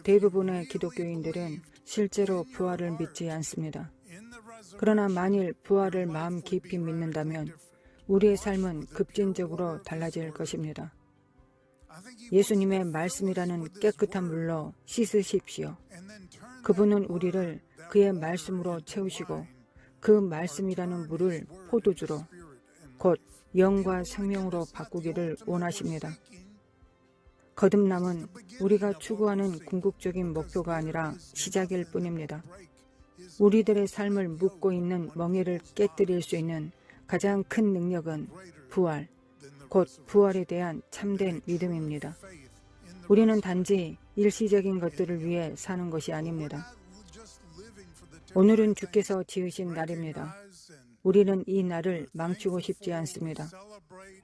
대부분의 기독교인들은 실제로 부활을 믿지 않습니다. 그러나 만일 부활을 마음 깊이 믿는다면 우리의 삶은 급진적으로 달라질 것입니다. 예수님의 말씀이라는 깨끗한 물로 씻으십시오. 그분은 우리를 그의 말씀으로 채우시고 그 말씀이라는 물을 포도주로 곧 영과 생명으로 바꾸기를 원하십니다. 거듭남은 우리가 추구하는 궁극적인 목표가 아니라 시작일 뿐입니다. 우리들의 삶을 묶고 있는 멍에를 깨뜨릴 수 있는 가장 큰 능력은 부활, 곧 부활에 대한 참된 믿음입니다. 우리는 단지 일시적인 것들을 위해 사는 것이 아닙니다. 오늘은 주께서 지으신 날입니다. 우리는 이 날을 망치고 싶지 않습니다.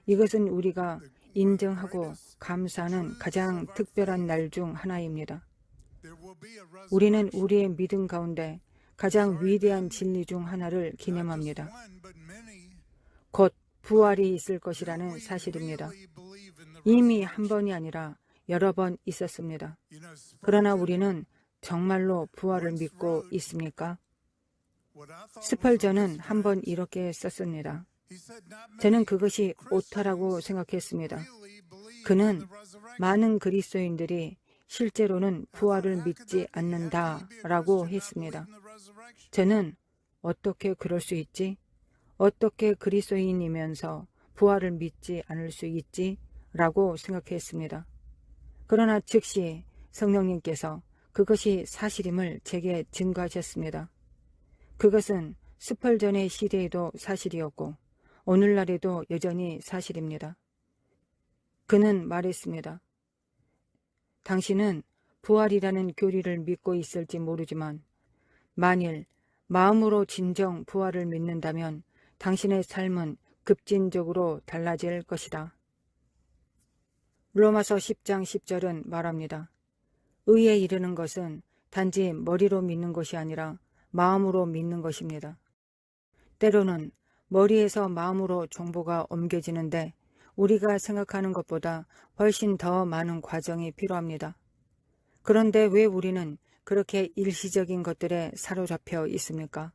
이것은 우리가 인정하고 감사하는 가장 특별한 날 중 하나입니다. 우리는 우리의 믿음 가운데 가장 위대한 진리 중 하나를 기념합니다. 곧 부활이 있을 것이라는 사실입니다. 이미 한 번이 아니라 여러 번 있었습니다. 그러나 우리는 정말로 부활을 믿고 있습니까? 스펄전은 한 번 이렇게 썼습니다. 저는 그것이 옳다라고 생각했습니다. 그는 많은 그리스도인들이 실제로는 부활을 믿지 않는다라고 했습니다. 저는 어떻게 그럴 수 있지? 어떻게 그리스도인이면서 부활을 믿지 않을 수 있지? 라고 생각했습니다. 그러나 즉시 성령님께서 그것이 사실임을 제게 증거하셨습니다. 그것은 스펄전의 시대에도 사실이었고 오늘날에도 여전히 사실입니다. 그는 말했습니다. 당신은 부활이라는 교리를 믿고 있을지 모르지만 만일 마음으로 진정 부활을 믿는다면 당신의 삶은 급진적으로 달라질 것이다. 로마서 10장 10절은 말합니다. 의에 이르는 것은 단지 머리로 믿는 것이 아니라 마음으로 믿는 것입니다. 때로는 머리에서 마음으로 정보가 옮겨지는데 우리가 생각하는 것보다 훨씬 더 많은 과정이 필요합니다. 그런데 왜 우리는 그렇게 일시적인 것들에 사로잡혀 있습니까?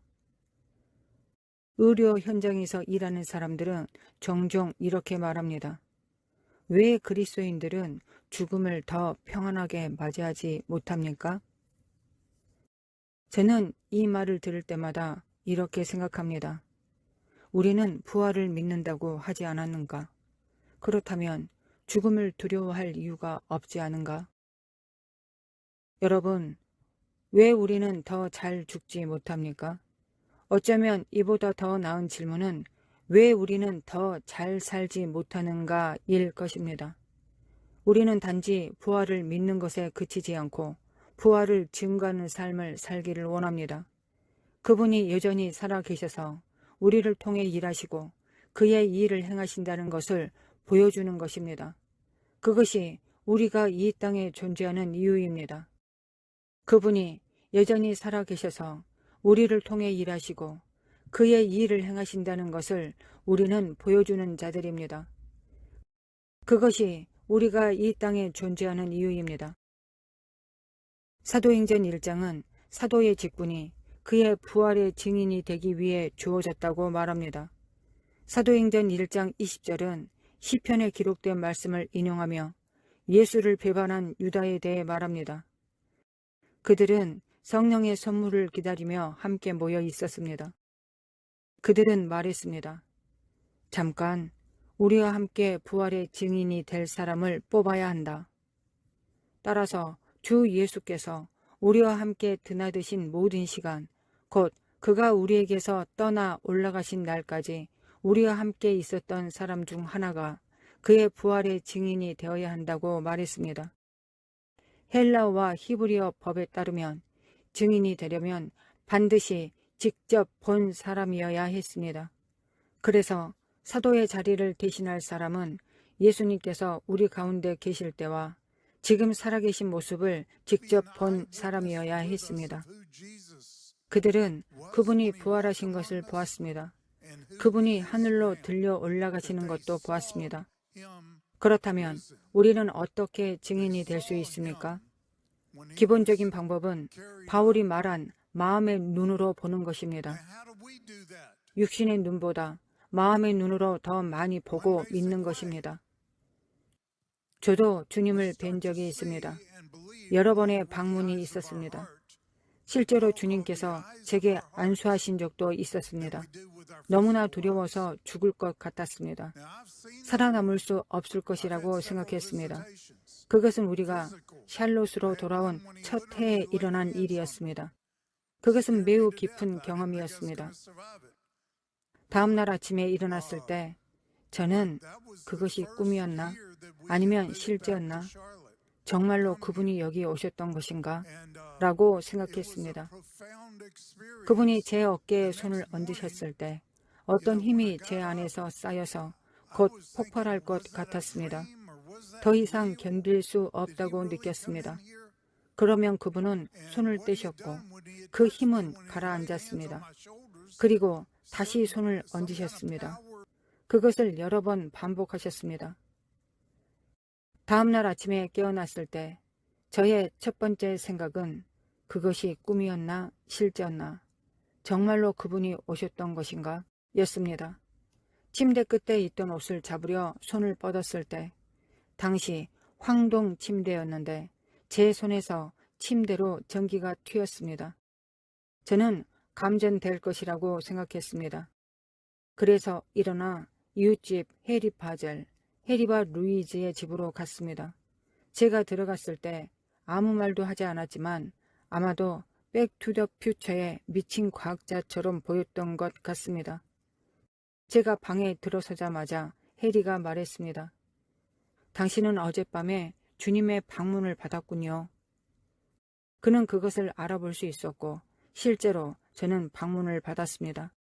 의료 현장에서 일하는 사람들은 종종 이렇게 말합니다. 왜 그리스도인들은 죽음을 더 평안하게 맞이하지 못합니까? 저는 이 말을 들을 때마다 이렇게 생각합니다. 우리는 부활을 믿는다고 하지 않았는가? 그렇다면 죽음을 두려워할 이유가 없지 않은가? 여러분, 왜 우리는 더 잘 죽지 못합니까? 어쩌면 이보다 더 나은 질문은 왜 우리는 더 잘 살지 못하는가일 것입니다. 우리는 단지 부활을 믿는 것에 그치지 않고 부활을 증거하는 삶을 살기를 원합니다. 그분이 여전히 살아계셔서 우리를 통해 일하시고 그의 일을 행하신다는 것을 보여주는 것입니다. 그것이 우리가 이 땅에 존재하는 이유입니다. 그분이 여전히 살아계셔서 우리를 통해 일하시고 그의 일을 행하신다는 것을 우리는 보여주는 자들입니다. 그것이 우리가 이 땅에 존재하는 이유입니다. 사도행전 1장은 사도의 직분이 그의 부활의 증인이 되기 위해 주어졌다고 말합니다. 사도행전 1장 20절은 시편에 기록된 말씀을 인용하며 예수를 배반한 유다에 대해 말합니다. 그들은 성령의 선물을 기다리며 함께 모여 있었습니다. 그들은 말했습니다. 잠깐, 우리와 함께 부활의 증인이 될 사람을 뽑아야 한다. 따라서 주 예수께서 우리와 함께 드나드신 모든 시간, 곧 그가 우리에게서 떠나 올라가신 날까지 우리와 함께 있었던 사람 중 하나가 그의 부활의 증인이 되어야 한다고 말했습니다. 헬라어와 히브리어 법에 따르면 증인이 되려면 반드시 직접 본 사람이어야 했습니다. 그래서 사도의 자리를 대신할 사람은 예수님께서 우리 가운데 계실 때와 지금 살아계신 모습을 직접 본 사람이어야 했습니다. 그들은 그분이 부활하신 것을 보았습니다. 그분이 하늘로 들려 올라가시는 것도 보았습니다. 그렇다면 우리는 어떻게 증인이 될 수 있습니까? 기본적인 방법은 바울이 말한 마음의 눈으로 보는 것입니다. 육신의 눈보다 마음의 눈으로 더 많이 보고 믿는 것입니다. 저도 주님을 뵌 적이 있습니다. 여러 번의 방문이 있었습니다. 실제로 주님께서 제게 안수하신 적도 있었습니다. 너무나 두려워서 죽을 것 같았습니다. 살아남을 수 없을 것이라고 생각했습니다. 그것은 우리가 샬롯으로 돌아온 첫 해에 일어난 일이었습니다. 그것은 매우 깊은 경험이었습니다. 다음 날 아침에 일어났을 때 저는 그것이 꿈이었나? 아니면 실제였나? 정말로 그분이 여기 오셨던 것인가? 라고 생각했습니다. 그분이 제 어깨에 손을 얹으셨을 때 어떤 힘이 제 안에서 쌓여서 곧 폭발할 것 같았습니다. 더 이상 견딜 수 없다고 느꼈습니다. 그러면 그분은 손을 떼셨고 그 힘은 가라앉았습니다. 그리고 다시 손을 얹으셨습니다. 그것을 여러 번 반복하셨습니다. 다음 날 아침에 깨어났을 때 저의 첫 번째 생각은 그것이 꿈이었나 실제였나, 정말로 그분이 오셨던 것인가 였습니다. 침대 끝에 있던 옷을 잡으려 손을 뻗었을 때 당시 황동 침대였는데 제 손에서 침대로 전기가 튀었습니다. 저는 감전될 것이라고 생각했습니다. 그래서 일어나 이웃집 해리바 루이즈의 집으로 갔습니다. 제가 들어갔을 때 아무 말도 하지 않았지만 아마도 백투더 퓨처의 미친 과학자처럼 보였던 것 같습니다. 제가 방에 들어서자마자 해리가 말했습니다. 당신은 어젯밤에 주님의 방문을 받았군요. 그는 그것을 알아볼 수 있었고 실제로 저는 방문을 받았습니다.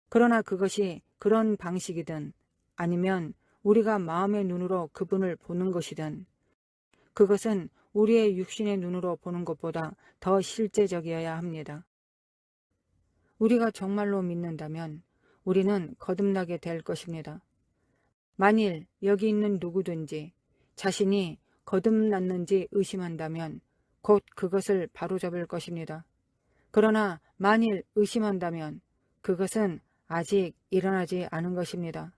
그러나 그것이 그런 방식이든 아니면 우리가 마음의 눈으로 그분을 보는 것이든 그것은 우리의 육신의 눈으로 보는 것보다 더 실제적이어야 합니다. 우리가 정말로 믿는다면 우리는 거듭나게 될 것입니다. 만일 여기 있는 누구든지 자신이 거듭났는지 의심한다면 곧 그것을 바로잡을 것입니다. 그러나 만일 의심한다면 그것은 아직 일어나지 않은 것입니다.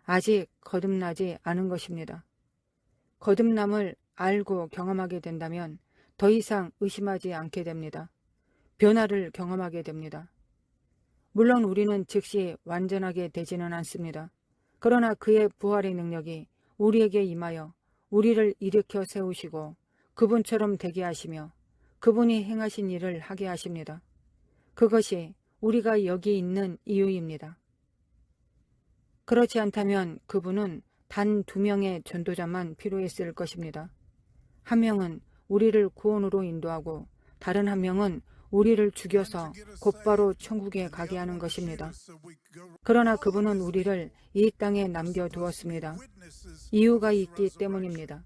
아직 거듭나지 않은 것입니다. 거듭남을 알고 경험하게 된다면 더 이상 의심하지 않게 됩니다. 변화를 경험하게 됩니다. 물론 우리는 즉시 완전하게 되지는 않습니다. 그러나 그의 부활의 능력이 우리에게 임하여 우리를 일으켜 세우시고 그분처럼 되게 하시며 그분이 행하신 일을 하게 하십니다. 그것이 우리가 여기 있는 이유입니다. 그렇지 않다면 그분은 단 2명의 전도자만 필요했을 것입니다. 한 명은 우리를 구원으로 인도하고 다른 한 명은 우리를 죽여서 곧바로 천국에 가게 하는 것입니다. 그러나 그분은 우리를 이 땅에 남겨두었습니다. 이유가 있기 때문입니다.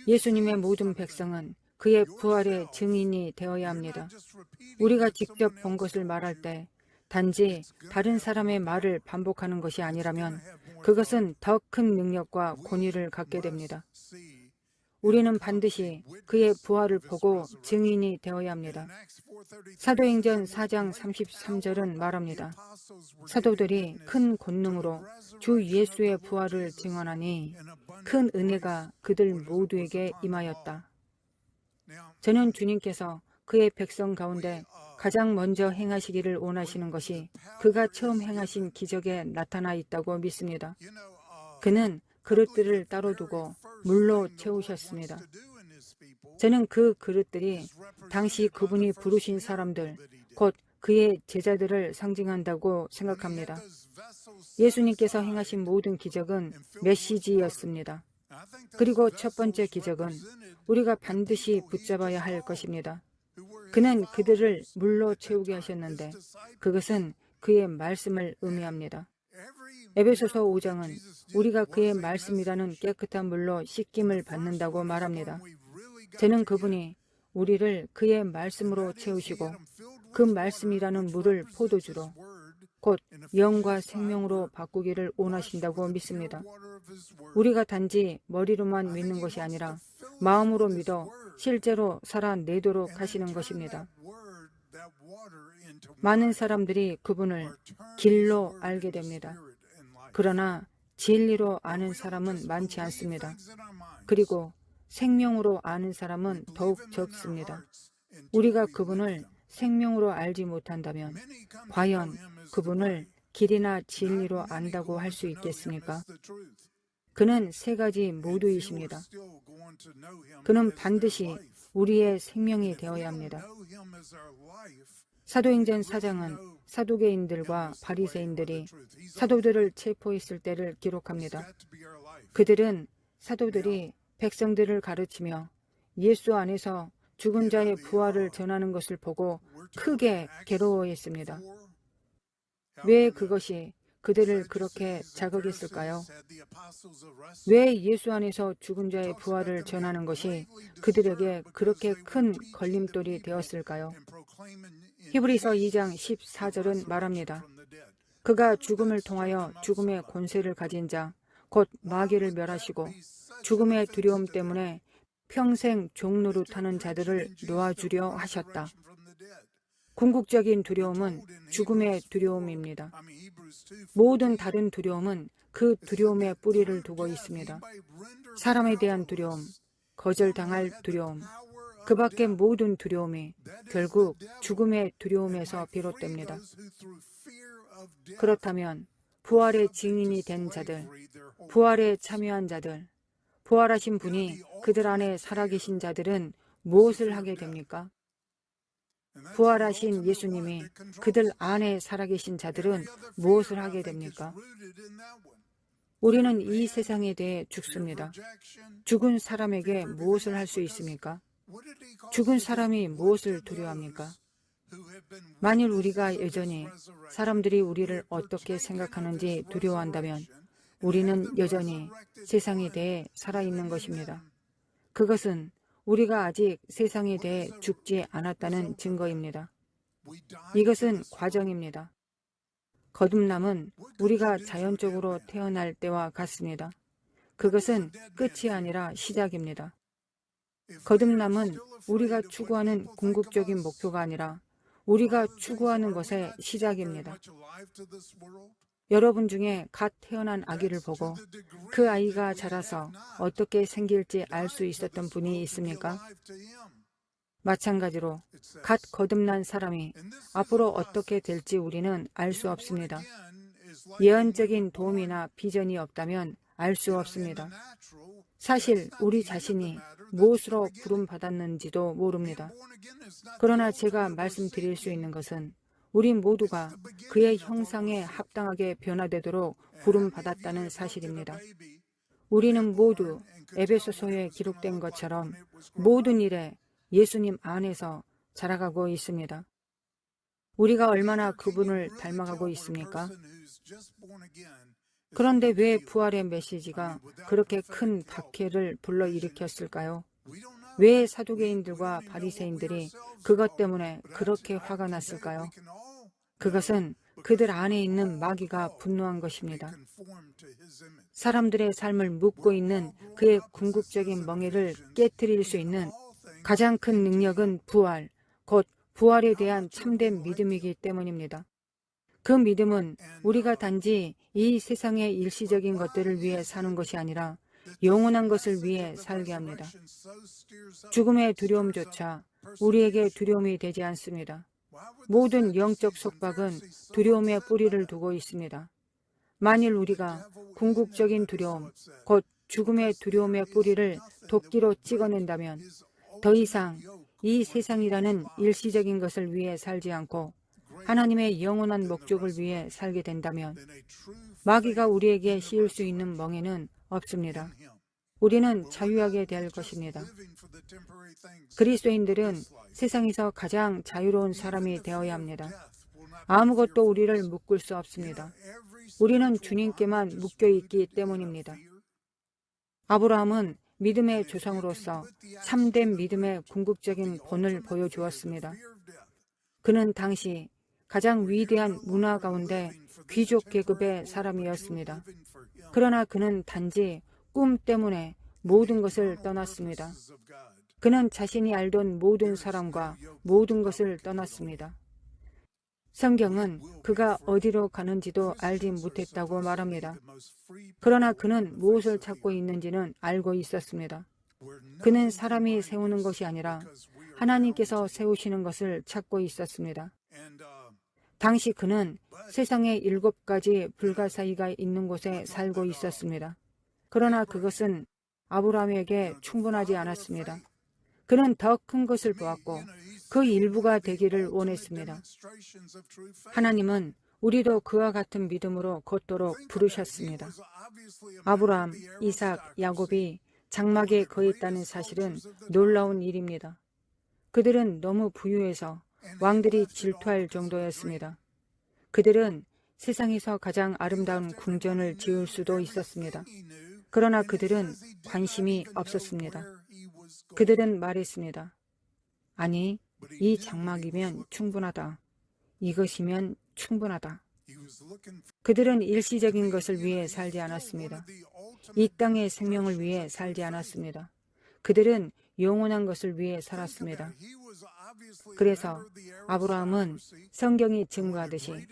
예수님의 모든 백성은 그의 부활의 증인이 되어야 합니다. 우리가 직접 본 것을 말할 때 단지 다른 사람의 말을 반복하는 것이 아니라면 그것은 더 큰 능력과 권위를 갖게 됩니다. 우리는 반드시 그의 부활을 보고 증인이 되어야 합니다. 사도행전 4장 33절은 말합니다. 사도들이 큰 권능으로 주 예수의 부활을 증언하니 큰 은혜가 그들 모두에게 임하였다. 저는 주님께서 그의 백성 가운데 가장 먼저 행하시기를 원하시는 것이 그가 처음 행하신 기적에 나타나 있다고 믿습니다. 그는 그릇들을 따로 두고 물로 채우셨습니다. 저는 그 그릇들이 당시 그분이 부르신 사람들, 곧 그의 제자들을 상징한다고 생각합니다. 예수님께서 행하신 모든 기적은 메시지였습니다. 그리고 첫 번째 기적은 우리가 반드시 붙잡아야 할 것입니다. 그는 그들을 물로 채우게 하셨는데 그것은 그의 말씀을 의미합니다. 에베소서 5장은 우리가 그의 말씀이라는 깨끗한 물로 씻김을 받는다고 말합니다. 저는 그분이 우리를 그의 말씀으로 채우시고 그 말씀이라는 물을 포도주로 곧 영과 생명으로 바꾸기를 원하신다고 믿습니다. 우리가 단지 머리로만 믿는 것이 아니라 마음으로 믿어 실제로 살아내도록 하시는 것입니다. 많은 사람들이 그분을 길로 알게 됩니다. 그러나 진리로 아는 사람은 많지 않습니다. 그리고 생명으로 아는 사람은 더욱 적습니다. 우리가 그분을 생명으로 알지 못한다면 과연 그분을 길이나 진리로 안다고 할 수 있겠습니까? 그는 세 가지 모두이십니다. 그는 반드시 우리의 생명이 되어야 합니다. 사도행전 4장은 사두개인들과 바리새인들이 사도들을 체포했을 때를 기록합니다. 그들은 사도들이 백성들을 가르치며 예수 안에서 죽은 자의 부활을 전하는 것을 보고 크게 괴로워했습니다. 왜 그것이 그들을 그렇게 자극했을까요? 왜 예수 안에서 죽은 자의 부활을 전하는 것이 그들에게 그렇게 큰 걸림돌이 되었을까요? 히브리서 2장 14절은 말합니다. 그가 죽음을 통하여 죽음의 권세를 가진 자, 곧 마귀를 멸하시고 죽음의 두려움 때문에 평생 종노릇하는 자들을 놓아주려 하셨다. 궁극적인 두려움은 죽음의 두려움입니다. 모든 다른 두려움은 그 두려움에 뿌리를 두고 있습니다. 사람에 대한 두려움, 거절당할 두려움, 그 밖의 모든 두려움이 결국 죽음의 두려움에서 비롯됩니다. 그렇다면 부활의 증인이 된 자들, 부활에 참여한 자들, 부활하신 분이 그들 안에 살아계신 자들은 무엇을 하게 됩니까? 부활하신 예수님이 그들 안에 살아계신 자들은 무엇을 하게 됩니까? 우리는 이 세상에 대해 죽습니다. 죽은 사람에게 무엇을 할 수 있습니까? 죽은 사람이 무엇을 두려워합니까? 만일 우리가 여전히 사람들이 우리를 어떻게 생각하는지 두려워한다면 우리는 여전히 세상에 대해 살아있는 것입니다. 그것은 우리가 아직 세상에 대해 죽지 않았다는 증거입니다. 이것은 과정입니다. 거듭남은 우리가 자연적으로 태어날 때와 같습니다. 그것은 끝이 아니라 시작입니다. 거듭남은 우리가 추구하는 궁극적인 목표가 아니라 우리가 추구하는 것의 시작입니다. 여러분 중에 갓 태어난 아기를 보고 그 아이가 자라서 어떻게 생길지 알 수 있었던 분이 있습니까? 마찬가지로 갓 거듭난 사람이 앞으로 어떻게 될지 우리는 알 수 없습니다. 예언적인 도움이나 비전이 없다면 알 수 없습니다. 사실 우리 자신이 무엇으로 부름받았는지도 모릅니다. 그러나 제가 말씀드릴 수 있는 것은 우리 모두가 그의 형상에 합당하게 변화되도록 부름받았다는 사실입니다. 우리는 모두 에베소서에 기록된 것처럼 모든 일에 예수님 안에서 자라가고 있습니다. 우리가 얼마나 그분을 닮아가고 있습니까? 그런데 왜 부활의 메시지가 그렇게 큰 박해를 불러일으켰을까요? 왜 사두개인들과 바리새인들이 그것 때문에 그렇게 화가 났을까요? 그것은 그들 안에 있는 마귀가 분노한 것입니다. 사람들의 삶을 묶고 있는 그의 궁극적인 멍에를 깨트릴 수 있는 가장 큰 능력은 부활, 곧 부활에 대한 참된 믿음이기 때문입니다. 그 믿음은 우리가 단지 이 세상의 일시적인 것들을 위해 사는 것이 아니라 영원한 것을 위해 살게 합니다. 죽음의 두려움조차 우리에게 두려움이 되지 않습니다. 모든 영적 속박은 두려움의 뿌리를 두고 있습니다. 만일 우리가 궁극적인 두려움, 곧 죽음의 두려움의 뿌리를 도끼로 찍어낸다면 더 이상 이 세상이라는 일시적인 것을 위해 살지 않고 하나님의 영원한 목적을 위해 살게 된다면 마귀가 우리에게 씌울 수 있는 멍에는 없습니다. 우리는 자유하게 될 것입니다. 그리스도인들은 세상에서 가장 자유로운 사람이 되어야 합니다. 아무것도 우리를 묶을 수 없습니다. 우리는 주님께만 묶여 있기 때문입니다. 아브라함은 믿음의 조상으로서 참된 믿음의 궁극적인 본을 보여주었습니다. 그는 당시 가장 위대한 문화 가운데 귀족 계급의 사람이었습니다. 그러나 그는 단지 꿈 때문에 모든 것을 떠났습니다. 그는 자신이 알던 모든 사람과 모든 것을 떠났습니다. 성경은 그가 어디로 가는지도 알지 못했다고 말합니다. 그러나 그는 무엇을 찾고 있는지는 알고 있었습니다. 그는 사람이 세우는 것이 아니라 하나님께서 세우시는 것을 찾고 있었습니다. 당시 그는 세상의 7가지 불가사의가 있는 곳에 살고 있었습니다. 그러나 그것은 아브라함에게 충분하지 않았습니다. 그는 더 큰 것을 보았고 그 일부가 되기를 원했습니다. 하나님은 우리도 그와 같은 믿음으로 걷도록 부르셨습니다. 아브라함, 이삭, 야곱이 장막에 거했다는 사실은 놀라운 일입니다. 그들은 너무 부유해서 왕들이 질투할 정도였습니다. 그들은 세상에서 가장 아름다운 궁전을 지을 수도 있었습니다. 그러나 그들은 관심이 없었습니다. 그들은 말했습니다. 아니, 이 장막이면 충분하다. 이것이면 충분하다. 그들은 일시적인 것을 위해 살지 않았습니다. 이 땅의 생명을 위해 살지 않았습니다. 그들은 영원한 것을 위해 살았습니다. 그래서 아브라함은 성경이 증거하듯이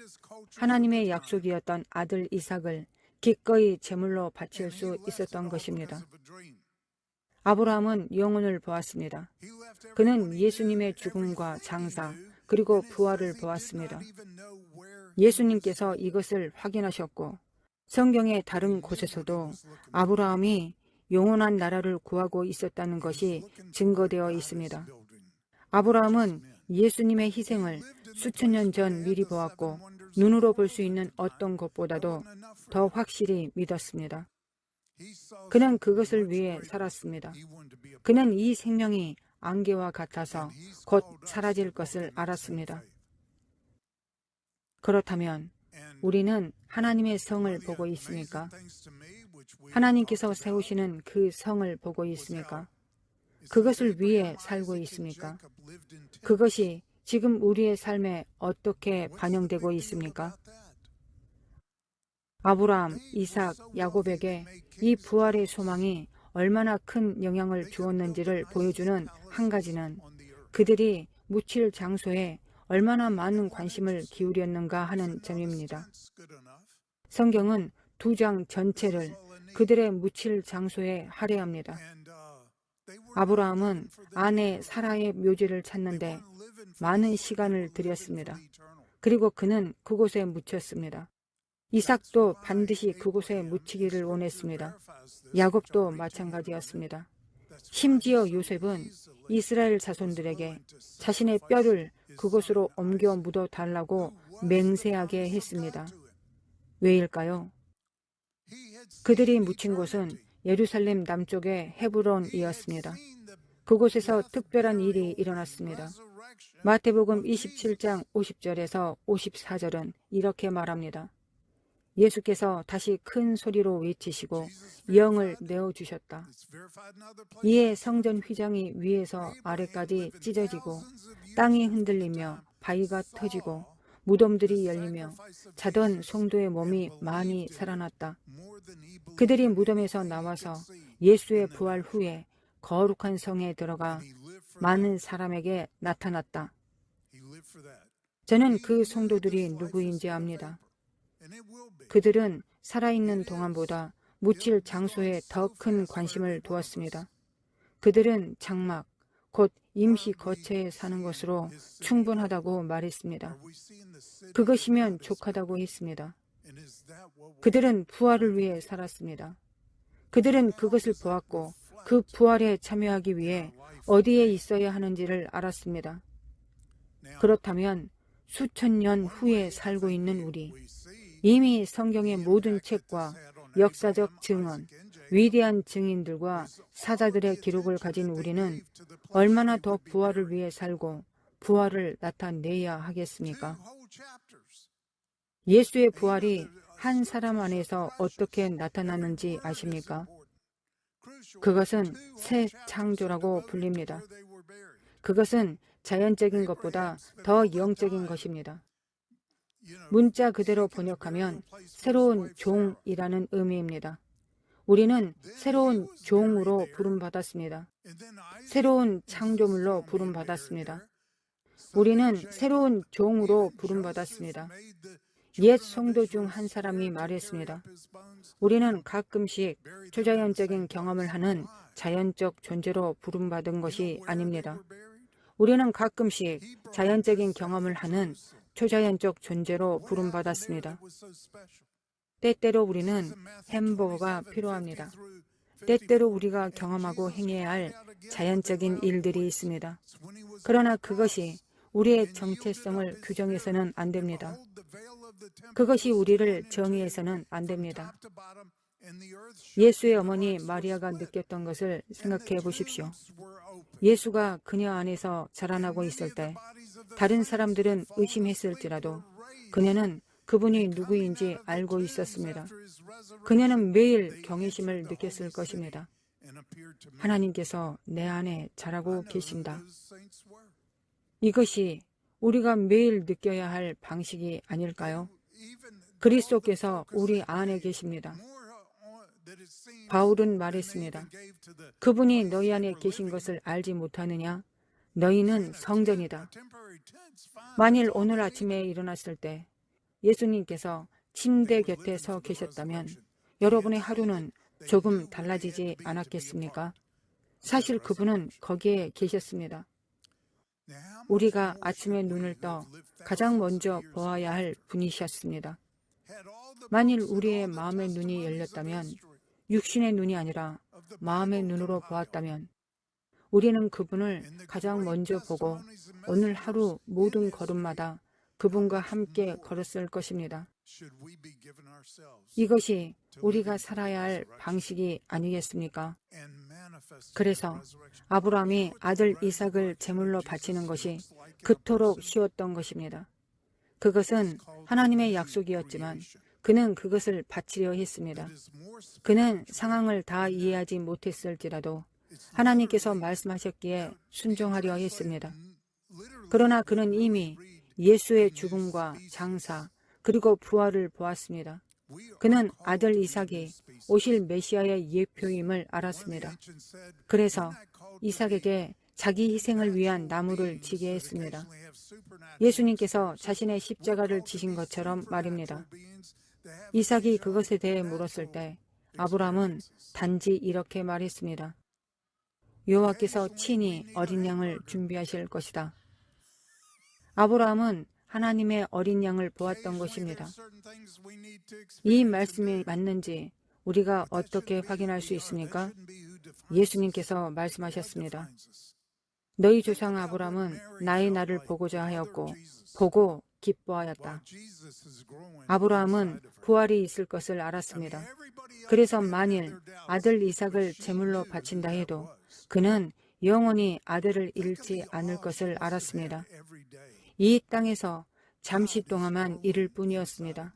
하나님의 약속이었던 아들 이삭을 기꺼이 제물로 바칠 수 있었던 것입니다. 아브라함은 영혼을 보았습니다. 그는 예수님의 죽음과 장사 그리고 부활을 보았습니다. 예수님께서 이것을 확인하셨고 성경의 다른 곳에서도 아브라함이 영원한 나라를 구하고 있었다는 것이 증거되어 있습니다. 아브라함은 예수님의 희생을 수천 년 전 미리 보았고 눈으로 볼 수 있는 어떤 것보다도 더 확실히 믿었습니다. 그는 그것을 위해 살았습니다. 그는 이 생명이 안개와 같아서 곧 사라질 것을 알았습니다. 그렇다면 우리는 하나님의 성을 보고 있습니까? 하나님께서 세우시는 그 성을 보고 있습니까? 그것을 위해 살고 있습니까? 그것이 지금 우리의 삶에 어떻게 반영되고 있습니까? 아브라함, 이삭, 야곱에게 이 부활의 소망이 얼마나 큰 영향을 주었는지를 보여주는 한 가지는 그들이 묻힐 장소에 얼마나 많은 관심을 기울였는가 하는 점입니다. 성경은 2장 전체를 그들의 묻힐 장소에 할애합니다. 아브라함은 아내 사라의 묘지를 찾는데 많은 시간을 들였습니다. 그리고 그는 그곳에 묻혔습니다. 이삭도 반드시 그곳에 묻히기를 원했습니다. 야곱도 마찬가지였습니다. 심지어 요셉은 이스라엘 자손들에게 자신의 뼈를 그곳으로 옮겨 묻어달라고 맹세하게 했습니다. 왜일까요? 그들이 묻힌 곳은 예루살렘 남쪽의 헤브론이었습니다. 그곳에서 특별한 일이 일어났습니다. 마태복음 27장 50절에서 54절은 이렇게 말합니다. 예수께서 다시 큰 소리로 외치시고 영을 내어주셨다. 이에 성전 휘장이 위에서 아래까지 찢어지고 땅이 흔들리며 바위가 터지고 무덤들이 열리며 자던 성도의 몸이 많이 살아났다. 그들이 무덤에서 나와서 예수의 부활 후에 거룩한 성에 들어가 많은 사람에게 나타났다. 저는 그 성도들이 누구인지 압니다. 그들은 살아있는 동안보다 묻힐 장소에 더 큰 관심을 두었습니다. 그들은 장막, 곧 임시 거처에 사는 것으로 충분하다고 말했습니다. 그것이면 족하다고 했습니다. 그들은 부활을 위해 살았습니다. 그들은 그것을 보았고 그 부활에 참여하기 위해 어디에 있어야 하는지를 알았습니다. 그렇다면 수천 년 후에 살고 있는 우리, 이미 성경의 모든 책과 역사적 증언, 위대한 증인들과 사자들의 기록을 가진 우리는 얼마나 더 부활을 위해 살고 부활을 나타내야 하겠습니까? 예수의 부활이 한 사람 안에서 어떻게 나타나는지 아십니까? 그것은 새 창조라고 불립니다. 그것은 자연적인 것보다 더 영적인 것입니다. 문자 그대로 번역하면 새로운 종이라는 의미입니다. 우리는 새로운 종으로 부름받았습니다. 새로운 창조물로 부름받았습니다. 우리는 새로운 종으로 부름받았습니다. 옛 성도 중 한 사람이 말했습니다. 우리는 가끔씩 초자연적인 경험을 하는 자연적 존재로 부름받은 것이 아닙니다. 우리는 가끔씩 자연적인 경험을 하는 초자연적 존재로 부름받았습니다. 때때로 우리는 햄버거가 필요합니다. 때때로 우리가 경험하고 행해야 할 자연적인 일들이 있습니다. 그러나 그것이 우리의 정체성을 규정해서는 안 됩니다. 그것이 우리를 정의해서는 안 됩니다. 예수의 어머니 마리아가 느꼈던 것을 생각해 보십시오. 예수가 그녀 안에서 자라나고 있을 때 다른 사람들은 의심했을지라도 그녀는 그분이 누구인지 알고 있었습니다. 그녀는 매일 경외심을 느꼈을 것입니다. 하나님께서 내 안에 자라고 계신다. 이것이 우리가 매일 느껴야 할 방식이 아닐까요? 그리스도께서 우리 안에 계십니다. 바울은 말했습니다. 그분이 너희 안에 계신 것을 알지 못하느냐? 너희는 성전이다. 만일 오늘 아침에 일어났을 때 예수님께서 침대 곁에 서 계셨다면 여러분의 하루는 조금 달라지지 않았겠습니까? 사실 그분은 거기에 계셨습니다. 우리가 아침에 눈을 떠 가장 먼저 보아야 할 분이셨습니다. 만일 우리의 마음의 눈이 열렸다면, 육신의 눈이 아니라 마음의 눈으로 보았다면 우리는 그분을 가장 먼저 보고 오늘 하루 모든 걸음마다 그분과 함께 걸었을 것입니다. 이것이 우리가 살아야 할 방식이 아니겠습니까? 그래서 아브라함이 아들 이삭을 제물로 바치는 것이 그토록 쉬웠던 것입니다. 그것은 하나님의 약속이었지만 그는 그것을 바치려 했습니다. 그는 상황을 다 이해하지 못했을지라도 하나님께서 말씀하셨기에 순종하려 했습니다. 그러나 그는 이미 예수의 죽음과 장사 그리고 부활을 보았습니다. 그는 아들 이삭이 오실 메시아의 예표임을 알았습니다. 그래서 이삭에게 자기 희생을 위한 나무를 지게 했습니다. 예수님께서 자신의 십자가를 지신 것처럼 말입니다. 이삭이 그것에 대해 물었을 때 아브라함은 단지 이렇게 말했습니다. 여호와께서 친히 어린 양을 준비하실 것이다. 아브라함은 하나님의 어린 양을 보았던 것입니다. 이 말씀이 맞는지 우리가 어떻게 확인할 수 있습니까? 예수님께서 말씀하셨습니다. 너희 조상 아브라함은 나의 날을 보고자 하였고 보고 기뻐하였다. 아브라함은 부활이 있을 것을 알았습니다. 그래서 만일 아들 이삭을 제물로 바친다 해도 그는 영원히 아들을 잃지 않을 것을 알았습니다. 이 땅에서 잠시 동안만 이를 뿐이었습니다.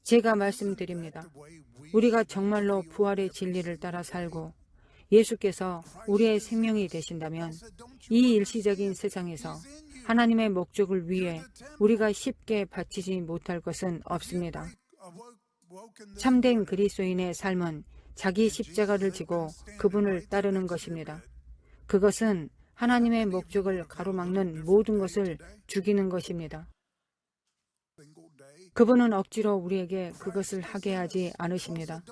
제가 말씀드립니다. 우리가 정말로 부활의 진리를 따라 살고 예수께서 우리의 생명이 되신다면 이 일시적인 세상에서 하나님의 목적을 위해 우리가 쉽게 바치지 못할 것은 없습니다. 참된 그리스도인의 삶은 자기 십자가를 지고 그분을 따르는 것입니다. 그것은 하나님의 목적을 가로막는 모든 것을 죽이는 것입니다. 그분은 억지로 우리에게 그것을 하게 하지 않으십니다.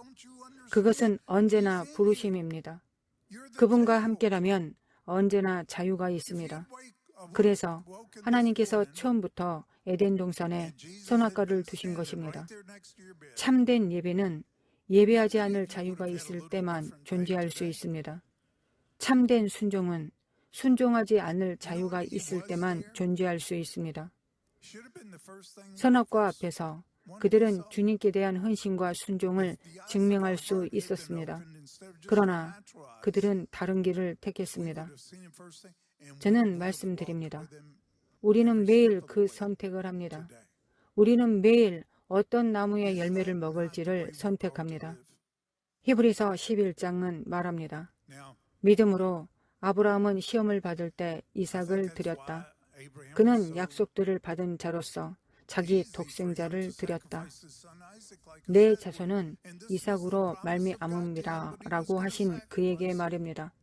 그것은 언제나 부르심입니다. 그분과 함께라면 언제나 자유가 있습니다. 그래서 하나님께서 처음부터 에덴 동산에 선악과를 두신 것입니다. 참된 예배는 예배하지 않을 자유가 있을 때만 존재할 수 있습니다. 참된 순종은 순종하지 않을 자유가 있을 때만 존재할 수 있습니다. 선악과 앞에서 그들은 주님께 대한 헌신과 순종을 증명할 수 있었습니다. 그러나 그들은 다른 길을 택했습니다. 저는 말씀드립니다. 우리는 매일 그 선택을 합니다. 우리는 매일 어떤 나무의 열매를 먹을지를 선택합니다. 히브리서 11장은 말합니다. 믿음으로 아브라함은 시험을 받을 때 이삭을 드렸다. 그는 약속들을 받은 자로서 자기 독생자를 드렸다. 내 자손은 이삭으로 말미암음이라 라고 하신 그에게 말입니다.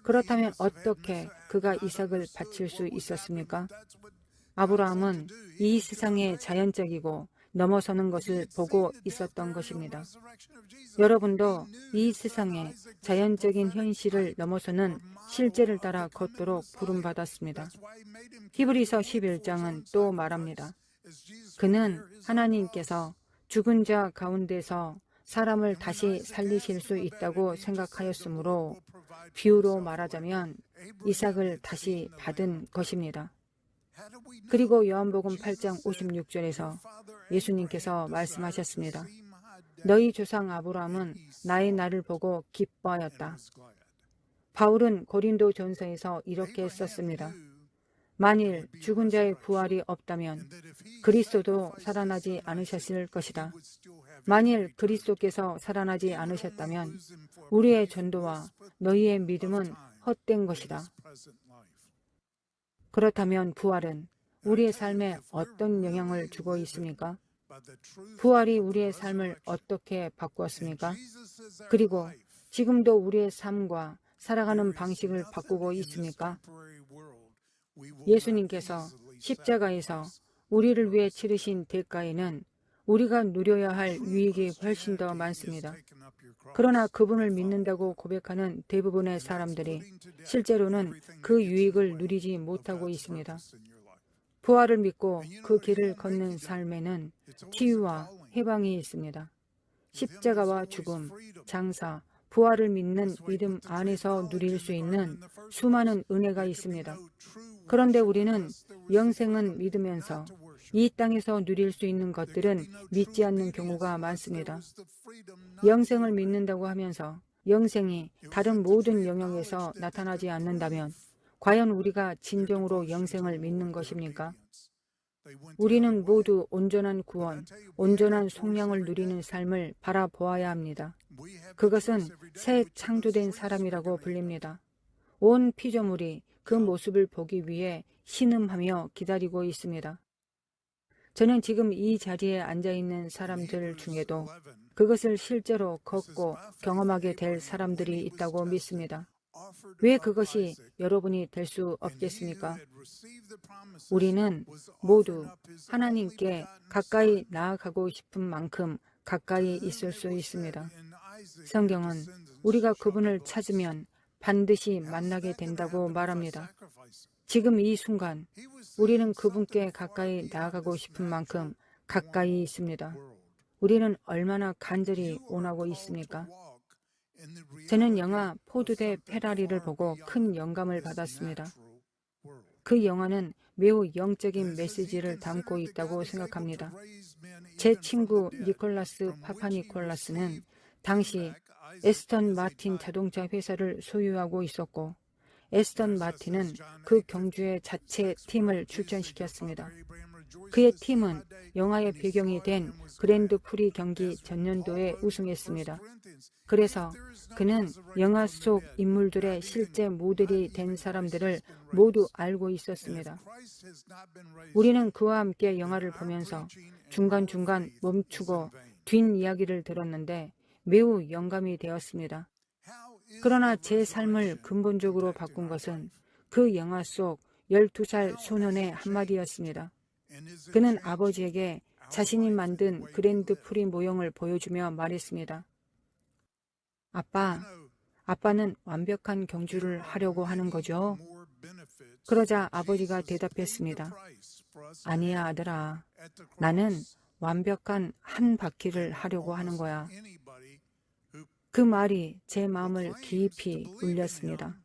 그렇다면 어떻게 그가 이삭을 바칠 수 있었습니까? 아브라함은 이 세상의 자연적이고 넘어서는 것을 보고 있었던 것입니다. 여러분도 이 세상의 자연적인 현실을 넘어서는 실제를 따라 걷도록 부름받았습니다. 히브리서 11장은 또 말합니다. 그는 하나님께서 죽은 자 가운데서 사람을 다시 살리실 수 있다고 생각하였으므로 비유로 말하자면 이삭을 다시 받은 것입니다. 그리고 요한복음 8장 56절에서 예수님께서 말씀하셨습니다. 너희 조상 아브라함은 나의 날을 보고 기뻐하였다. 바울은 고린도 전서에서 이렇게 썼습니다. 만일 죽은 자의 부활이 없다면 그리스도도 살아나지 않으셨을 것이다. 만일 그리스도께서 살아나지 않으셨다면 우리의 전도와 너희의 믿음은 헛된 것이다. 그렇다면 부활은 우리의 삶에 어떤 영향을 주고 있습니까? 부활이 우리의 삶을 어떻게 바꾸었습니까? 그리고 지금도 우리의 삶과 살아가는 방식을 바꾸고 있습니까? 예수님께서 십자가에서 우리를 위해 치르신 대가에는 우리가 누려야 할 유익이 훨씬 더 많습니다. 그러나 그분을 믿는다고 고백하는 대부분의 사람들이 실제로는 그 유익을 누리지 못하고 있습니다. 부활을 믿고 그 길을 걷는 삶에는 치유와 해방이 있습니다. 십자가와 죽음, 장사, 부활을 믿는 믿음 안에서 누릴 수 있는 수많은 은혜가 있습니다. 그런데 우리는 영생은 믿으면서 이 땅에서 누릴 수 있는 것들은 믿지 않는 경우가 많습니다. 영생을 믿는다고 하면서 영생이 다른 모든 영역에서 나타나지 않는다면 과연 우리가 진정으로 영생을 믿는 것입니까? 우리는 모두 온전한 구원, 온전한 속량을 누리는 삶을 바라보아야 합니다. 그것은 새 창조된 사람이라고 불립니다. 온 피조물이 그 모습을 보기 위해 신음하며 기다리고 있습니다. 저는 지금 이 자리에 앉아있는 사람들 중에도 그것을 실제로 걷고 경험하게 될 사람들이 있다고 믿습니다. 왜 그것이 여러분이 될 수 없겠습니까? 우리는 모두 하나님께 가까이 나아가고 싶은 만큼 가까이 있을 수 있습니다. 성경은 우리가 그분을 찾으면 반드시 만나게 된다고 말합니다. 지금 이 순간 우리는 그분께 가까이 나아가고 싶은 만큼 가까이 있습니다. 우리는 얼마나 간절히 원하고 있습니까? 저는 영화 포드 대 페라리를 보고 큰 영감을 받았습니다. 그 영화는 매우 영적인 메시지를 담고 있다고 생각합니다. 제 친구 니콜라스 파파니콜라스는 당시 에스턴 마틴 자동차 회사를 소유하고 있었고 에스턴 마틴은 그 경주의 자체 팀을 출전시켰습니다. 그의 팀은 영화의 배경이 된 그랜드 프리 경기 전년도에 우승했습니다. 그래서 그는 영화 속 인물들의 실제 모델이 된 사람들을 모두 알고 있었습니다. 우리는 그와 함께 영화를 보면서 중간중간 멈추고 뒷이야기를 들었는데 매우 영감이 되었습니다. 그러나 제 삶을 근본적으로 바꾼 것은 그 영화 속 12살 소년의 한마디였습니다. 그는 아버지에게 자신이 만든 그랜드 프리 모형을 보여주며 말했습니다. 아빠, 아빠는 완벽한 경주를 하려고 하는 거죠? 그러자 아버지가 대답했습니다. 아니야, 아들아. 나는 완벽한 한 바퀴를 하려고 하는 거야. 그 말이 제 마음을 깊이 울렸습니다.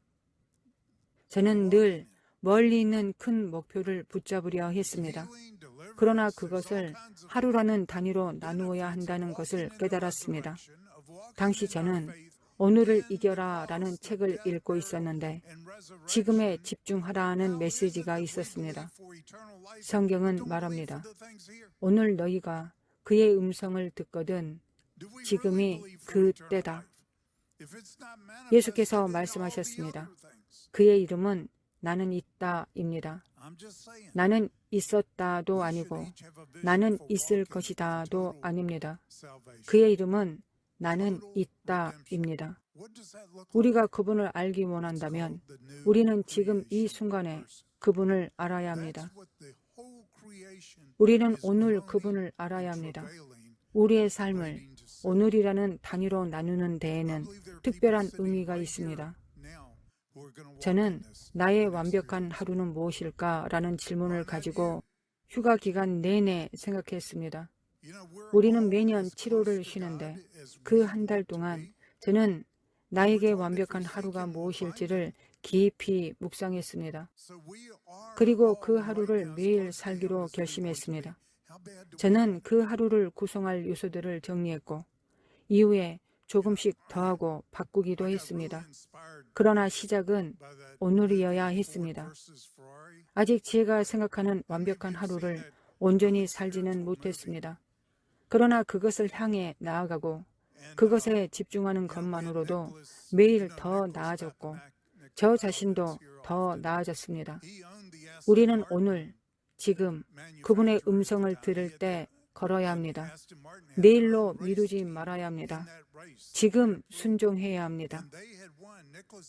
저는 늘 멀리 있는 큰 목표를 붙잡으려 했습니다. 그러나 그것을 하루라는 단위로 나누어야 한다는 것을 깨달았습니다. 당시 저는 오늘을 이겨라 라는 책을 읽고 있었는데 지금에 집중하라는 메시지가 있었습니다. 성경은 말합니다. 오늘 너희가 그의 음성을 듣거든 지금이 그 때다. 예수께서 말씀하셨습니다. 그의 이름은 나는 있다입니다. 나는 있었다도 아니고 나는 있을 것이다도 아닙니다. 그의 이름은 나는 있다입니다. 우리가 그분을 알기 원한다면 우리는 지금 이 순간에 그분을 알아야 합니다. 우리는 오늘 그분을 알아야 합니다. 우리의 삶을 오늘이라는 단위로 나누는 데에는 특별한 의미가 있습니다. 저는 나의 완벽한 하루는 무엇일까? 라는 질문을 가지고 휴가 기간 내내 생각했습니다. 우리는 매년 7월을 쉬는데 그 한 달 동안 저는 나에게 완벽한 하루가 무엇일지를 깊이 묵상했습니다. 그리고 그 하루를 매일 살기로 결심했습니다. 저는 그 하루를 구성할 요소들을 정리했고 이후에 조금씩 더하고 바꾸기도 했습니다. 그러나 시작은 오늘이어야 했습니다. 아직 제가 생각하는 완벽한 하루를 온전히 살지는 못했습니다. 그러나 그것을 향해 나아가고 그것에 집중하는 것만으로도 매일 더 나아졌고 저 자신도 더 나아졌습니다. 우리는 오늘, 지금 그분의 음성을 들을 때 걸어야 합니다. 내일로 미루지 말아야 합니다. 지금 순종해야 합니다.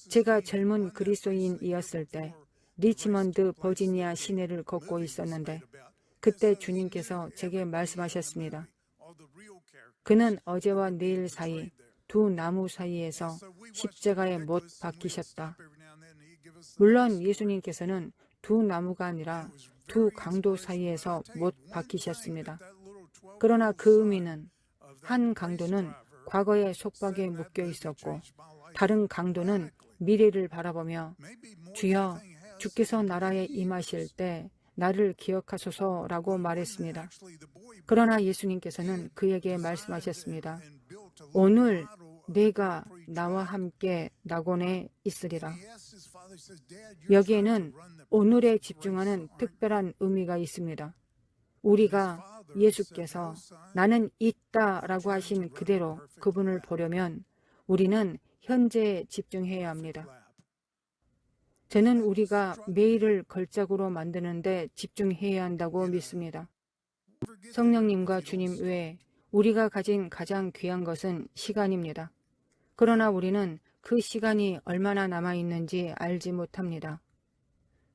제가 젊은 그리스도인이었을 때 리치먼드 버지니아 시내를 걷고 있었는데 그때 주님께서 제게 말씀하셨습니다. 그는 어제와 내일 사이 두 나무 사이에서 십자가에 못 박히셨다. 물론 예수님께서는 두 나무가 아니라 두 강도 사이에서 못 박히셨습니다. 그러나 그 의미는 한 강도는 과거의 속박에 묶여 있었고 다른 강도는 미래를 바라보며 주여 주께서 나라에 임하실 때 나를 기억하소서라고 말했습니다. 그러나 예수님께서는 그에게 말씀하셨습니다. 오늘 내가 나와 함께 낙원에 있으리라. 여기에는 오늘에 집중하는 특별한 의미가 있습니다. 우리가 예수께서 나는 있다라고 하신 그대로 그분을 보려면 우리는 현재에 집중해야 합니다. 저는 우리가 매일을 걸작으로 만드는데 집중해야 한다고 믿습니다. 성령님과 주님 외에 우리가 가진 가장 귀한 것은 시간입니다. 그러나 우리는 그 시간이 얼마나 남아있는지 알지 못합니다.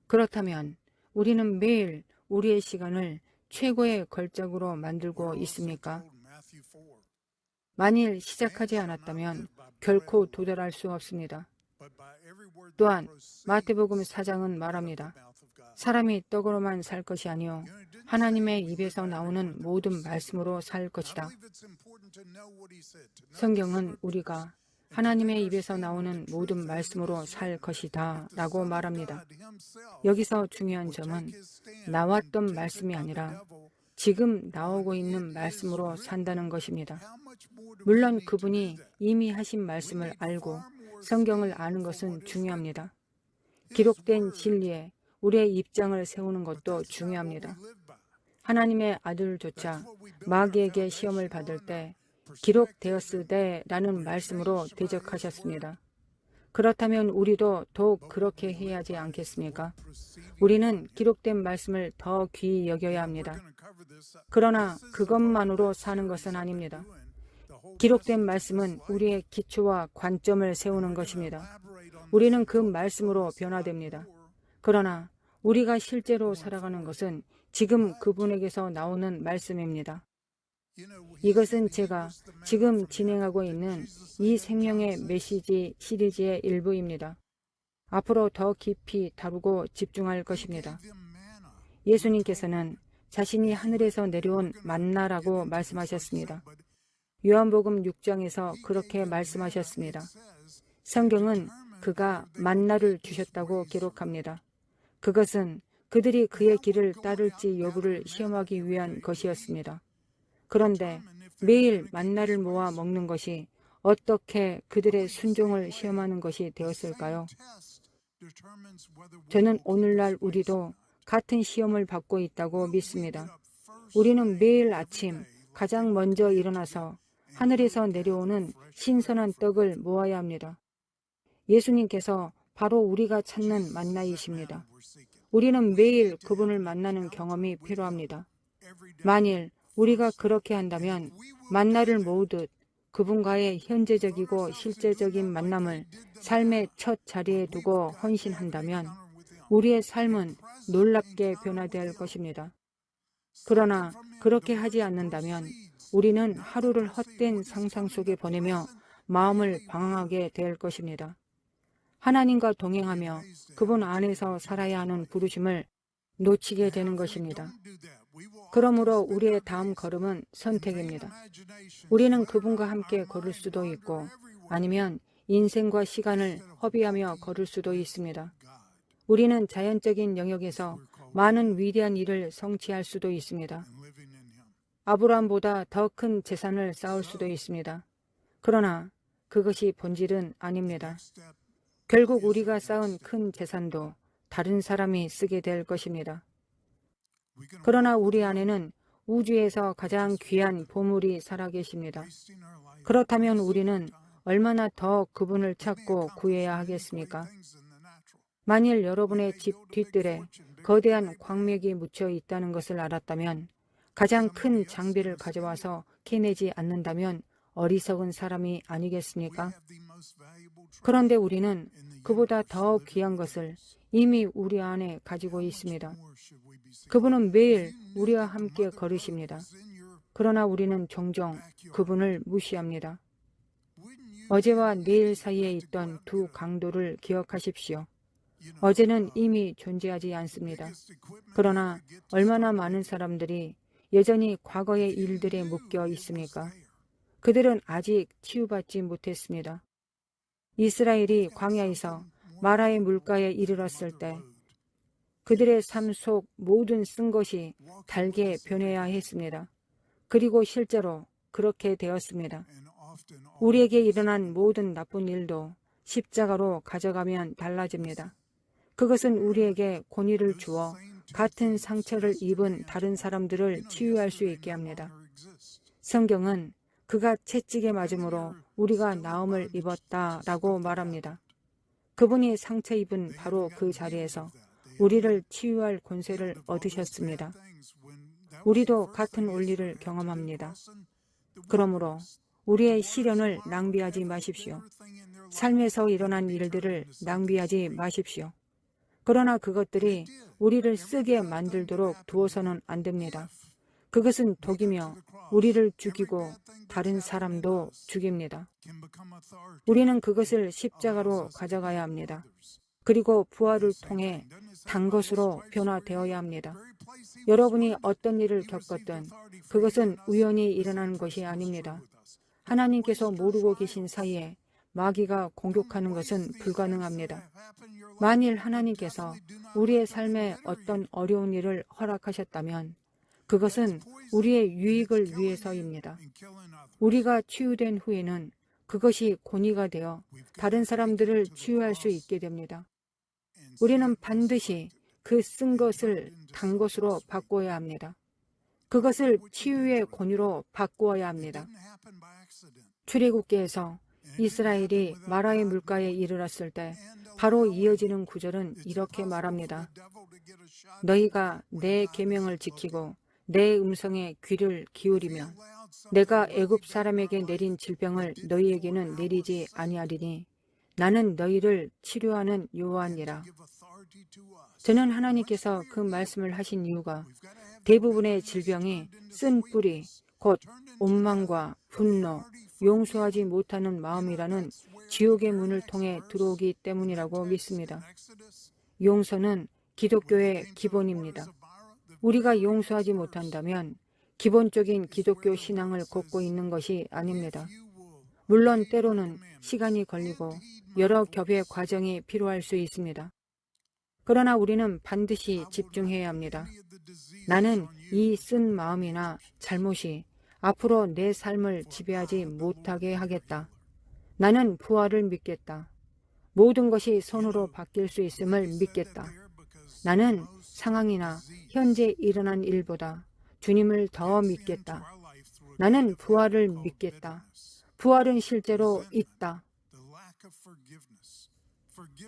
그렇다면 우리는 매일 우리의 시간을 최고의 걸작으로 만들고 있습니까? 만일 시작하지 않았다면 결코 도달할 수 없습니다. 또한 마태복음 4장은 말합니다. 사람이 떡으로만 살 것이 아니요 하나님의 입에서 나오는 모든 말씀으로 살 것이다. 성경은 우리가 하나님의 입에서 나오는 모든 말씀으로 살 것이다 라고 말합니다. 여기서 중요한 점은 나왔던 말씀이 아니라 지금 나오고 있는 말씀으로 산다는 것입니다. 물론 그분이 이미 하신 말씀을 알고 성경을 아는 것은 중요합니다. 기록된 진리에 우리의 입장을 세우는 것도 중요합니다. 하나님의 아들조차 마귀에게 시험을 받을 때 기록되었으되 라는 말씀으로 대적하셨습니다. 그렇다면 우리도 더욱 그렇게 해야 하지 않겠습니까? 우리는 기록된 말씀을 더 귀히 여겨야 합니다. 그러나 그것만으로 사는 것은 아닙니다. 기록된 말씀은 우리의 기초와 관점을 세우는 것입니다. 우리는 그 말씀으로 변화됩니다. 그러나 우리가 실제로 살아가는 것은 지금 그분에게서 나오는 말씀입니다. 이것은 제가 지금 진행하고 있는 이 생명의 메시지 시리즈의 일부입니다. 앞으로 더 깊이 다루고 집중할 것입니다. 예수님께서는 자신이 하늘에서 내려온 만나라고 말씀하셨습니다. 요한복음 6장에서 그렇게 말씀하셨습니다. 성경은 그가 만나를 주셨다고 기록합니다. 그것은 그들이 그의 길을 따를지 여부를 시험하기 위한 것이었습니다. 그런데 매일 만나를 모아 먹는 것이 어떻게 그들의 순종을 시험하는 것이 되었을까요? 저는 오늘날 우리도 같은 시험을 받고 있다고 믿습니다. 우리는 매일 아침 가장 먼저 일어나서 하늘에서 내려오는 신선한 떡을 모아야 합니다. 예수님께서 바로 우리가 찾는 만나이십니다. 우리는 매일 그분을 만나는 경험이 필요합니다. 만일 우리가 그렇게 한다면 만나를 모으듯 그분과의 현재적이고 실제적인 만남을 삶의 첫 자리에 두고 헌신한다면 우리의 삶은 놀랍게 변화될 것입니다. 그러나 그렇게 하지 않는다면 우리는 하루를 헛된 상상 속에 보내며 마음을 방황하게 될 것입니다. 하나님과 동행하며 그분 안에서 살아야 하는 부르심을 놓치게 되는 것입니다. 그러므로 우리의 다음 걸음은 선택입니다. 우리는 그분과 함께 걸을 수도 있고 아니면 인생과 시간을 허비하며 걸을 수도 있습니다. 우리는 자연적인 영역에서 많은 위대한 일을 성취할 수도 있습니다. 아브라함보다 더 큰 재산을 쌓을 수도 있습니다. 그러나 그것이 본질은 아닙니다. 결국 우리가 쌓은 큰 재산도 다른 사람이 쓰게 될 것입니다. 그러나 우리 안에는 우주에서 가장 귀한 보물이 살아계십니다. 그렇다면 우리는 얼마나 더 그분을 찾고 구해야 하겠습니까? 만일 여러분의 집 뒤뜰에 거대한 광맥이 묻혀 있다는 것을 알았다면 가장 큰 장비를 가져와서 캐내지 않는다면 어리석은 사람이 아니겠습니까? 그런데 우리는 그보다 더 귀한 것을 이미 우리 안에 가지고 있습니다. 그분은 매일 우리와 함께 걸으십니다. 그러나 우리는 종종 그분을 무시합니다. 어제와 내일 사이에 있던 두 강도를 기억하십시오. 어제는 이미 존재하지 않습니다. 그러나 얼마나 많은 사람들이 여전히 과거의 일들에 묶여 있습니까? 그들은 아직 치유받지 못했습니다. 이스라엘이 광야에서 마라의 물가에 이르렀을 때 그들의 삶 속 모든 쓴 것이 달게 변해야 했습니다. 그리고 실제로 그렇게 되었습니다. 우리에게 일어난 모든 나쁜 일도 십자가로 가져가면 달라집니다. 그것은 우리에게 권위를 주어 같은 상처를 입은 다른 사람들을 치유할 수 있게 합니다. 성경은 그가 채찍에 맞음으로 우리가 나음을 입었다라고 말합니다. 그분이 상처 입은 바로 그 자리에서 우리를 치유할 권세를 얻으셨습니다. 우리도 같은 원리를 경험합니다. 그러므로 우리의 시련을 낭비하지 마십시오. 삶에서 일어난 일들을 낭비하지 마십시오. 그러나 그것들이 우리를 쓰게 만들도록 두어서는 안 됩니다. 그것은 독이며 우리를 죽이고 다른 사람도 죽입니다. 우리는 그것을 십자가로 가져가야 합니다. 그리고 부활을 통해 단 것으로 변화되어야 합니다. 여러분이 어떤 일을 겪었든 그것은 우연히 일어난 것이 아닙니다. 하나님께서 모르고 계신 사이에 마귀가 공격하는 것은 불가능합니다. 만일 하나님께서 우리의 삶에 어떤 어려운 일을 허락하셨다면 그것은 우리의 유익을 위해서입니다. 우리가 치유된 후에는 그것이 권위가 되어 다른 사람들을 치유할 수 있게 됩니다. 우리는 반드시 그 쓴 것을 단 것으로 바꿔야 합니다. 그것을 치유의 권위로 바꾸어야 합니다. 출애굽기에서 이스라엘이 마라의 물가에 이르렀을 때 바로 이어지는 구절은 이렇게 말합니다. 너희가 내 계명을 지키고 내 음성에 귀를 기울이면 내가 애굽 사람에게 내린 질병을 너희에게는 내리지 아니하리니 나는 너희를 치료하는 여호와니라. 저는 하나님께서 그 말씀을 하신 이유가 대부분의 질병이 쓴 뿌리, 곧 원망과 분노, 용서하지 못하는 마음이라는 지옥의 문을 통해 들어오기 때문이라고 믿습니다. 용서는 기독교의 기본입니다. 우리가 용서하지 못한다면 기본적인 기독교 신앙을 걷고 있는 것이 아닙니다. 물론 때로는 시간이 걸리고 여러 겹의 과정이 필요할 수 있습니다. 그러나 우리는 반드시 집중해야 합니다. 나는 이 쓴 마음이나 잘못이 앞으로 내 삶을 지배하지 못하게 하겠다. 나는 부활을 믿겠다. 모든 것이 선으로 바뀔 수 있음을 믿겠다. 나는 상황이나 현재 일어난 일보다 주님을 더 믿겠다. 나는 부활을 믿겠다. 부활은 실제로 있다.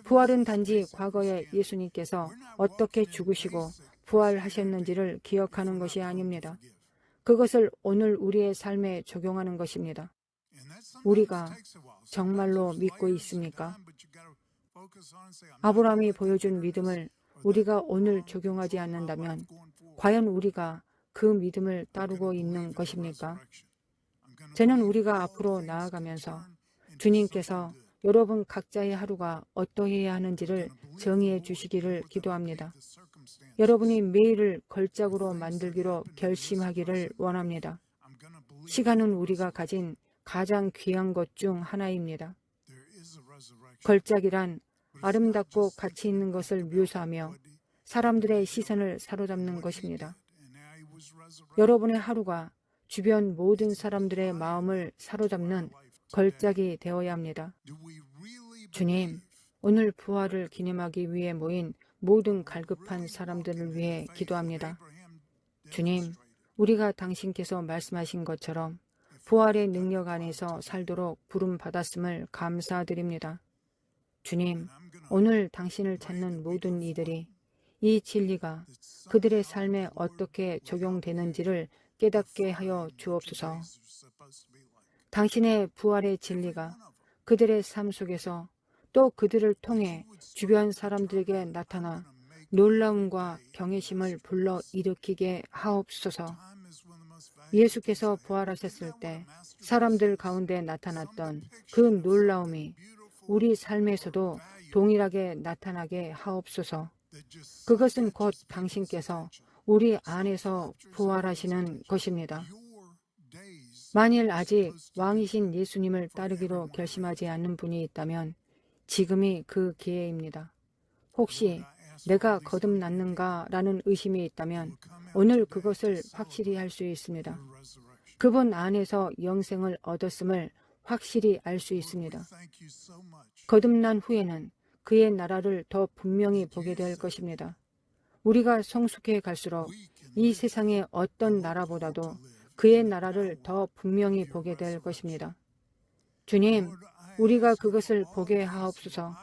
부활은 단지 과거에 예수님께서 어떻게 죽으시고 부활하셨는지를 기억하는 것이 아닙니다. 그것을 오늘 우리의 삶에 적용하는 것입니다. 우리가 정말로 믿고 있습니까? 아브라함이 보여준 믿음을 우리가 오늘 적용하지 않는다면 과연 우리가 그 믿음을 따르고 있는 것입니까? 저는 우리가 앞으로 나아가면서 주님께서 여러분 각자의 하루가 어떠해야 하는지를 정의해 주시기를 기도합니다. 여러분이 매일을 걸작으로 만들기로 결심하기를 원합니다. 시간은 우리가 가진 가장 귀한 것 중 하나입니다. 걸작이란 아름답고 가치 있는 것을 묘사하며 사람들의 시선을 사로잡는 것입니다. 여러분의 하루가 주변 모든 사람들의 마음을 사로잡는 걸작이 되어야 합니다. 주님, 오늘 부활을 기념하기 위해 모인 모든 갈급한 사람들을 위해 기도합니다. 주님, 우리가 당신께서 말씀하신 것처럼 부활의 능력 안에서 살도록 부름받았음을 감사드립니다. 주님, 오늘 당신을 찾는 모든 이들이 이 진리가 그들의 삶에 어떻게 적용되는지를 깨닫게 하여 주옵소서. 당신의 부활의 진리가 그들의 삶 속에서 또 그들을 통해 주변 사람들에게 나타나 놀라움과 경외심을 불러 일으키게 하옵소서. 예수께서 부활하셨을 때 사람들 가운데 나타났던 그 놀라움이 우리 삶에서도 동일하게 나타나게 하옵소서. 그것은 곧 당신께서 우리 안에서 부활하시는 것입니다. 만일 아직 왕이신 예수님을 따르기로 결심하지 않는 분이 있다면 지금이 그 기회입니다. 혹시 내가 거듭났는가 라는 의심이 있다면 오늘 그것을 확실히 할 수 있습니다. 그분 안에서 영생을 얻었음을 확실히 알 수 있습니다. 거듭난 후에는 그의 나라를 더 분명히 보게 될 것입니다. 우리가 성숙해 갈수록 이 세상의 어떤 나라보다도 그의 나라를 더 분명히 보게 될 것입니다. 주님, 우리가 그것을 보게 하옵소서.